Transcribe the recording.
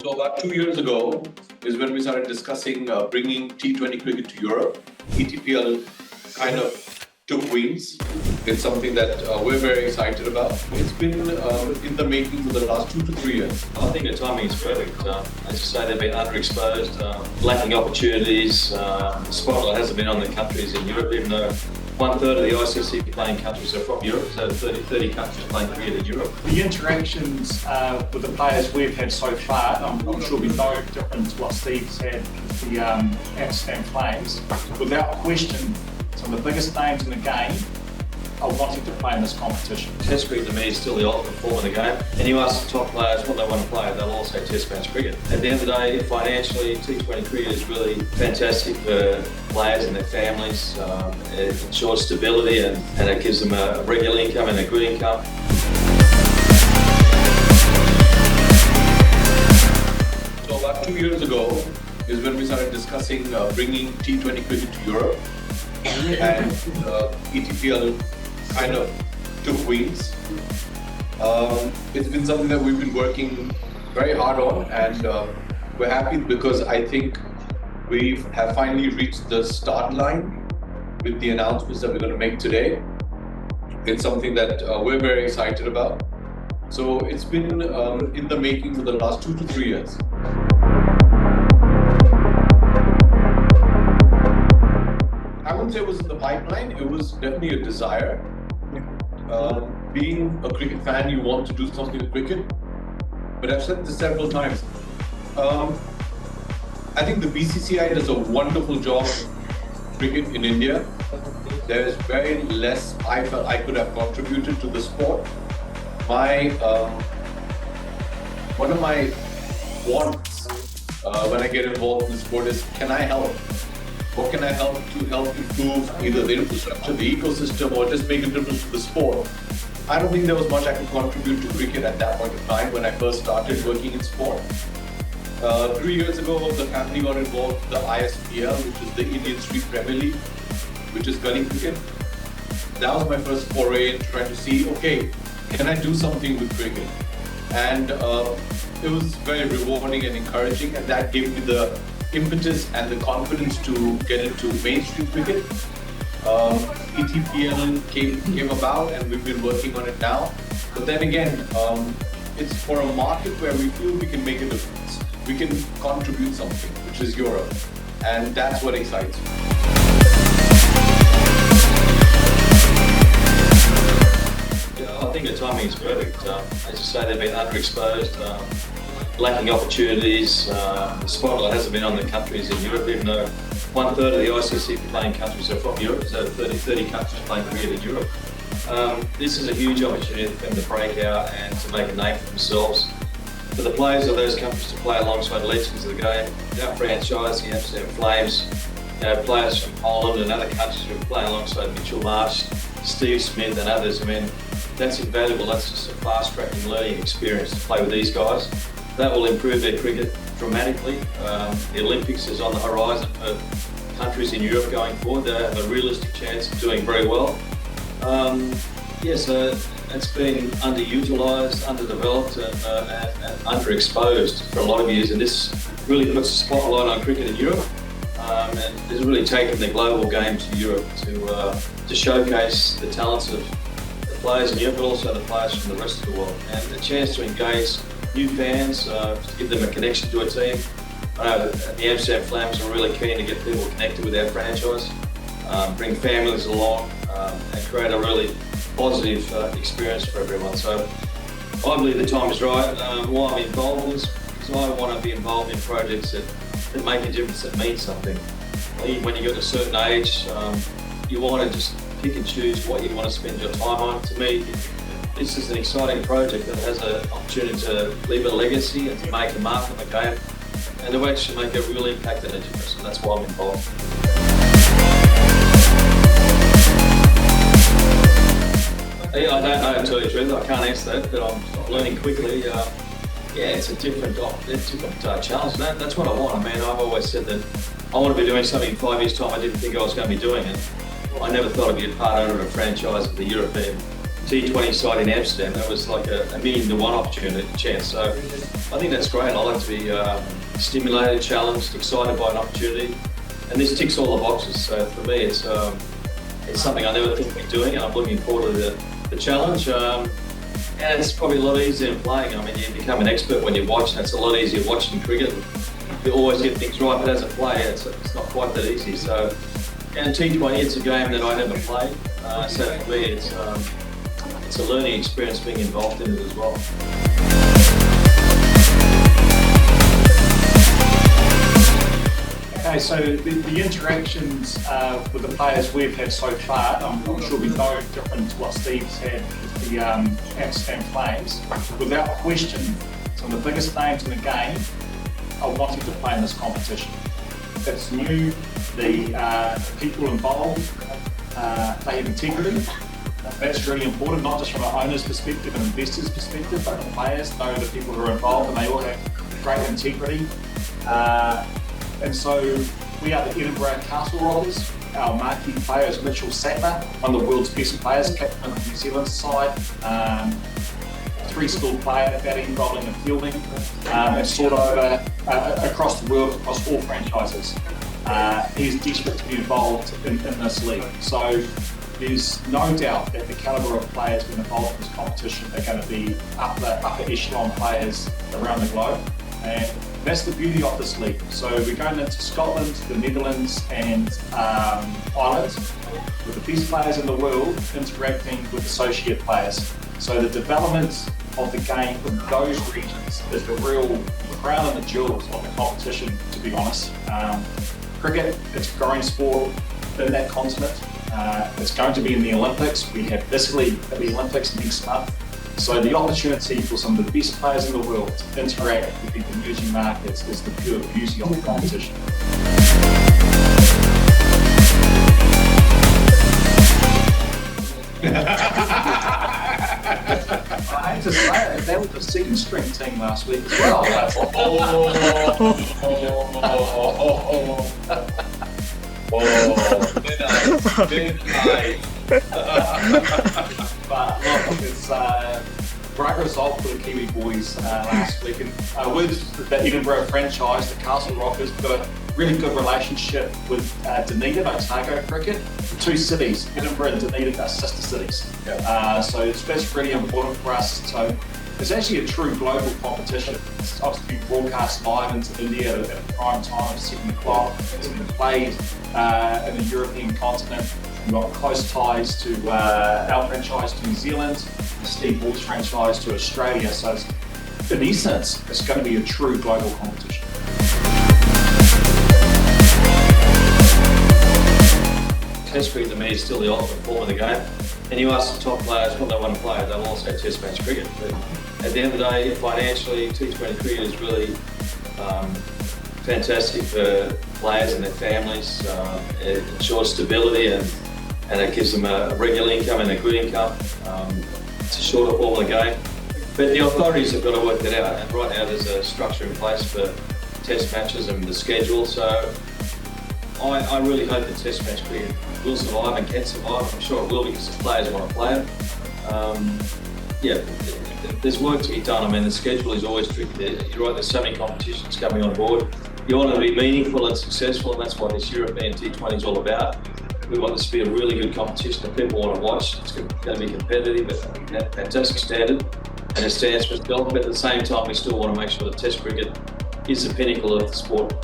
So about 2 years ago is when we started discussing bringing T20 cricket to Europe. ETPL kind of took wings. It's something that we're very excited about. It's been in the making for the last 2 to 3 years. I think the timing is perfect. As you say, they've been underexposed, lacking opportunities. The spotlight hasn't been on the countries in Europe, even though 1/3 of the ICC playing countries are from Europe, so 30 countries playing cricket in Europe. The interactions with the players we've had so far, I'm sure will be no different to what Steve's had with the Amsterdam Flames. Without question, some of the biggest names in the game are wanting to play in this competition. Test cricket to me is still the ultimate form of the game. And you ask the top players what they want to play, they'll all say test match cricket. At the end of the day, financially, T20 cricket is really fantastic for players and their families. It ensures stability and it gives them a regular income and a good income. So about 2 years ago is when we started discussing bringing T20 cricket to Europe, and ETPL kind of took wings. It's been something that we've been working very hard on, and we're happy because I think we have finally reached the start line with the announcements that we're going to make today. It's something that we're very excited about. So it's been in the making for the last 2 to 3 years. I wouldn't say it was in the pipeline, it was definitely a desire. Being a cricket fan, you want to do something with cricket. But I've said this several times. I think the BCCI does a wonderful job of cricket in India. There's very less I felt I could have contributed to the sport. One of my wants when I get involved in the sport is, can I help? What can I help to help improve either the infrastructure, the ecosystem, or just make a difference to the sport? I don't think there was much I could contribute to cricket at that point of time when I first started working in sport. 3 years ago, the family got involved with the ISPL, which is the Indian Street Premier League, which is gully cricket. That was my first foray in trying to see, okay, can I do something with cricket? And it was very rewarding and encouraging, and that gave me the impetus and the confidence to get into mainstream cricket. ETPL came about, and we've been working on it now. But then again, it's for a market where we feel we can make a difference. We can contribute something, which is Europe, and that's what excites me. Yeah, I think the timing is perfect. As you say, they've been underexposed. Lacking opportunities. The spotlight hasn't been on the countries in Europe, even though 1/3 of the ICC playing countries are from Europe, so 30 countries playing cricket in Europe. This is a huge opportunity for them to break out and to make a name for themselves. For the players of those countries to play alongside legends of the game, our franchise, the Amsterdam Flames, players from Poland and other countries who play alongside Mitchell Marsh, Steve Smith and others. I mean, that's invaluable. That's just a fast-tracking learning experience to play with these guys. That will improve their cricket dramatically. The Olympics is on the horizon for countries in Europe going forward. They have a realistic chance of doing very well. So it's been underutilised, underdeveloped and underexposed for a lot of years, and this really puts a spotlight on cricket in Europe and has really taken the global game to Europe to showcase the talents of the players in Europe, but also the players from the rest of the world, and a chance to engage new fans, to give them a connection to a team. I know the Amsterdam Flames are really keen to get people connected with our franchise, bring families along, and create a really positive experience for everyone. So I believe the time is right. Why I'm involved in this, because I want to be involved in projects that make a difference, that mean something. When you get to a certain age, you want to just pick and choose what you want to spend your time on. To me, this is an exciting project that has an opportunity to leave a legacy and to make a mark on the game and to actually make a real impact and a difference, and that's why I'm involved. Yeah, I don't know, to tell you the truth, I can't answer that, but I'm learning quickly. It's a different challenge. That's what I want. I mean, I've always said that I want to be doing something in 5 years' time I didn't think I was going to be doing, and I never thought I'd be a part owner of a franchise of the European T20 side in Amsterdam. That was like a 1,000,000 to 1 opportunity chance. So I think that's great. I like to be stimulated, challenged, excited by an opportunity, and this ticks all the boxes. So for me, it's something I never think of doing, and I'm looking forward to the challenge. And it's probably a lot easier than playing. I mean, you become an expert when you watch, and it's a lot easier watching cricket. You always get things right, but as a player, it's not quite that easy. So, and T20, it's a game that I never played. So for me, it's a learning experience being involved in it as well. Okay, so the interactions with the players we've had so far, I'm sure we know different to what Steve's had with the Amsterdam Flames. Without question, some of the biggest names in the game are wanting to play in this competition. It's new, the people involved, they have integrity. That's really important, not just from an owner's perspective and investor's perspective, but the players know the people who are involved and they all have great integrity. And so we are the Edinburgh Castle Rockers. Our marquee player is Mitchell Sattler, one of the world's best players, captain of the New Zealand side. 3-skilled player, batting, bowling and fielding. It's sort of across the world, across all franchises. He's desperate to be involved in this league. So there's no doubt that the calibre of players being involved in this competition are going to be upper echelon players around the globe. And that's the beauty of this league. So we're going into Scotland, the Netherlands and Ireland with the best players in the world interacting with associate players. So the development of the game in those regions is the real crown and the jewels of the competition, to be honest. Cricket, it's a growing sport in that continent. It's going to be in the Olympics. We have this league at the Olympics next month. So the opportunity for some of the best players in the world to interact with the emerging markets is the pure beauty of the competition. I hate to say it, that was the second string team last week as well. But look, it's a great result for the Kiwi boys last week. And with the Edinburgh franchise, the Castle Rockers, we've got a really good relationship with Dunedin, Otago cricket. The two cities, Edinburgh and Dunedin, are sister cities. So that's really important for us. So it's actually a true global competition. It's obviously been broadcast live into India at prime time, 7 o'clock. It's been played in the European continent. We've got close ties to our franchise to New Zealand, the Steve Smith franchise to Australia. So in essence, it's going to be a true global competition. Test cricket to me is still the ultimate form of the game. And you ask the top players what they want to play, they'll all say Test match cricket. But at the end of the day, financially, T20 cricket is really fantastic for players and their families. It ensures stability and it gives them a regular income and a good income. It's a shorter form of the game. But the authorities have got to work that out, and right now there's a structure in place for Test matches and the schedule. So I really hope that Test match cricket will survive and can survive. I'm sure it will because the players want to play it. Yeah, there's work to be done. I mean, the schedule is always tricky. You're right, there's so many competitions coming on board. You want it to be meaningful and successful, and that's what this European T20 is all about. We want this to be a really good competition that people want to watch. It's going to be competitive at a fantastic standard, and it stands for itself. But at the same time, we still want to make sure that Test cricket is the pinnacle of the sport.